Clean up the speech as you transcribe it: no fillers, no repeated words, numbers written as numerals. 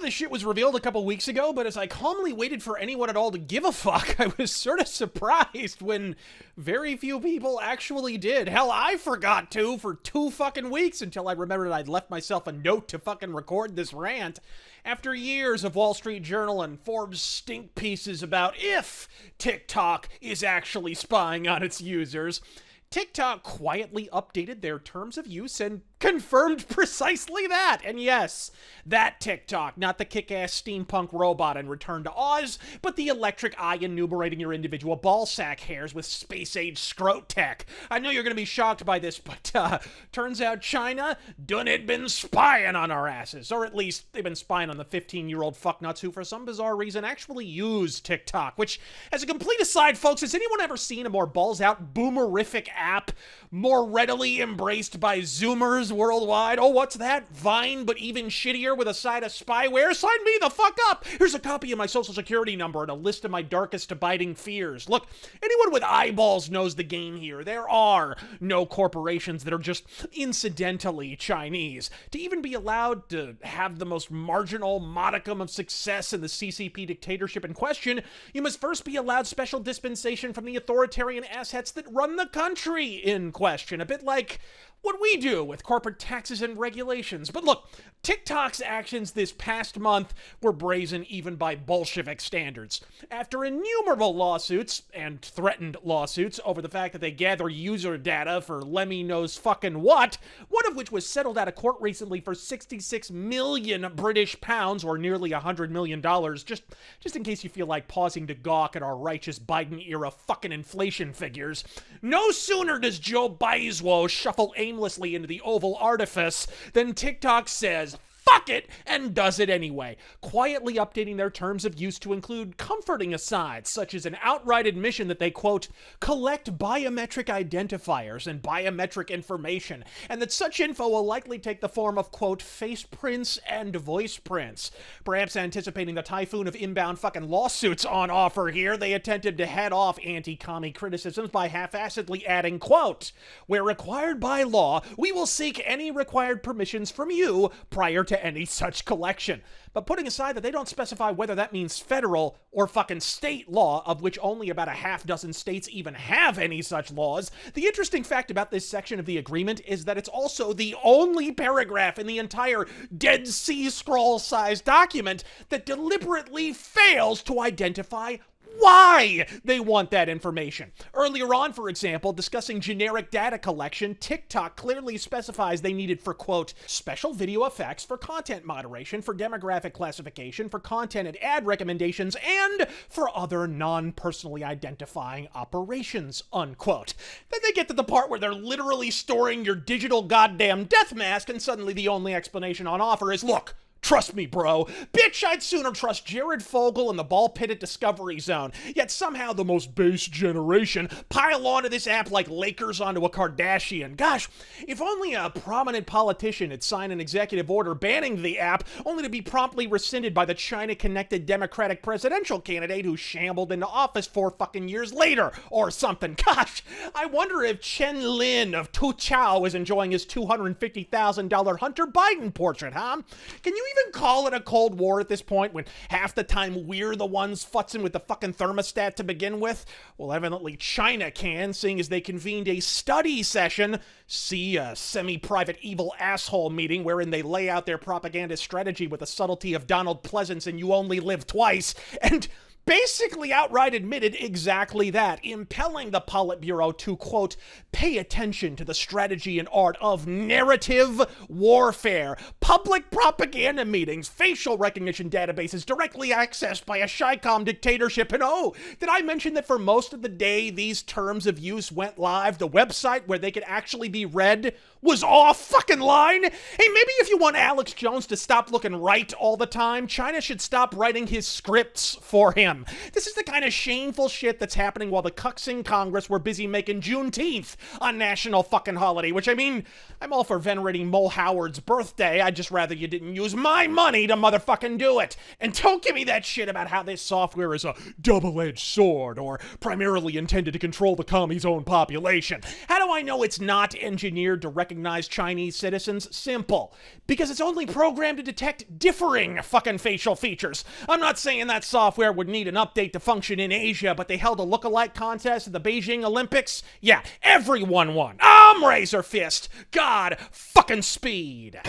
this shit was revealed a couple weeks ago, but as I calmly waited for anyone at all to give a fuck, I was sort of surprised when very few people actually did. Hell, I forgot to for 2 fucking weeks until I remembered I'd left myself a note to fucking record this rant. After years of Wall Street Journal and Forbes stink pieces about if TikTok is actually spying on its users, TikTok quietly updated their terms of use and confirmed precisely that. And yes, that TikTok, not the kick-ass steampunk robot in Return to Oz, but the electric eye enumerating your individual ballsack hairs with space-age scrot tech. I know you're going to be shocked by this, but turns out China done it been spying on our asses. Or at least they've been spying on the 15-year-old fucknuts who, for some bizarre reason, actually use TikTok. Which, as a complete aside, folks, has anyone ever seen a more balls-out boomerific app more readily embraced by Zoomers worldwide? Oh, what's that? Vine, but even shittier with a side of spyware? Sign me the fuck up! Here's a copy of my social security number and a list of my darkest abiding fears. Look, anyone with eyeballs knows the game here. There are no corporations that are just incidentally Chinese. To even be allowed to have the most marginal modicum of success in the CCP dictatorship in question, you must first be allowed special dispensation from the authoritarian assets that run the country in question. A bit like what we do with corporate taxes and regulations. But look, TikTok's actions this past month were brazen even by Bolshevik standards. After innumerable lawsuits, and threatened lawsuits, over the fact that they gather user data for Lemmy knows fucking what, one of which was settled out of court recently for 66 million British pounds, or nearly $100 million, just in case you feel like pausing to gawk at our righteous Biden-era fucking inflation figures. No sooner does Joe Bizwo shuffle aimlessly into the Oval Artifice than TikTok says, fuck it, and does it anyway, quietly updating their terms of use to include comforting asides, such as an outright admission that they, quote, collect biometric identifiers and biometric information, and that such info will likely take the form of, quote, face prints and voice prints. Perhaps anticipating the typhoon of inbound fucking lawsuits on offer here, they attempted to head off anti-commie criticisms by half-assedly adding, quote, where required by law, we will seek any required permissions from you prior to any such collection. But putting aside that they don't specify whether that means federal or fucking state law, of which only about a half dozen states even have any such laws, the interesting fact about this section of the agreement is that it's also the only paragraph in the entire Dead Sea Scroll-sized document that deliberately fails to identify why they want that information. Earlier on, for example, discussing generic data collection, TikTok clearly specifies they need it for, quote, special video effects, for content moderation, for demographic classification, for content and ad recommendations, and for other non-personally identifying operations, unquote. Then they get to the part where they're literally storing your digital goddamn death mask, and suddenly the only explanation on offer is, look, trust me, bro. Bitch, I'd sooner trust Jared Fogle in the ball pit at Discovery Zone. Yet somehow the most base generation pile onto this app like Lakers onto a Kardashian. Gosh, if only a prominent politician had signed an executive order banning the app, only to be promptly rescinded by the China-connected Democratic presidential candidate who shambled into office 4 fucking years later, or something. Gosh, I wonder if Chen Lin of Tu Chao is enjoying his $250,000 Hunter Biden portrait, huh? Can you even call it a Cold War at this point when half the time we're the ones futzing with the fucking thermostat to begin with? Well, evidently China can, seeing as they convened a study session, see a semi-private evil asshole meeting wherein they lay out their propaganda strategy with the subtlety of Donald Pleasance and You Only Live Twice, and basically outright admitted exactly that, impelling the Politburo to, quote, pay attention to the strategy and art of narrative warfare, public propaganda meetings, facial recognition databases directly accessed by a Chi-Com dictatorship. And oh, did I mention that for most of the day these terms of use went live, the website where they could actually be read was off fucking line? Hey, maybe if you want Alex Jones to stop looking right all the time, China should stop writing his scripts for him. them. This is the kind of shameful shit that's happening while the cucks in Congress were busy making Juneteenth a national fucking holiday, which I mean, I'm all for venerating Mo Howard's birthday. I'd just rather you didn't use my money to motherfucking do it. And don't give me that shit about how this software is a double-edged sword or primarily intended to control the commie's own population. How do I know it's not engineered to recognize Chinese citizens? Simple. Because it's only programmed to detect differing fucking facial features. I'm not saying that software would need an update to function in Asia, but they held a look-alike contest at the Beijing Olympics. Yeah, everyone won. Razor Fist. God fucking speed.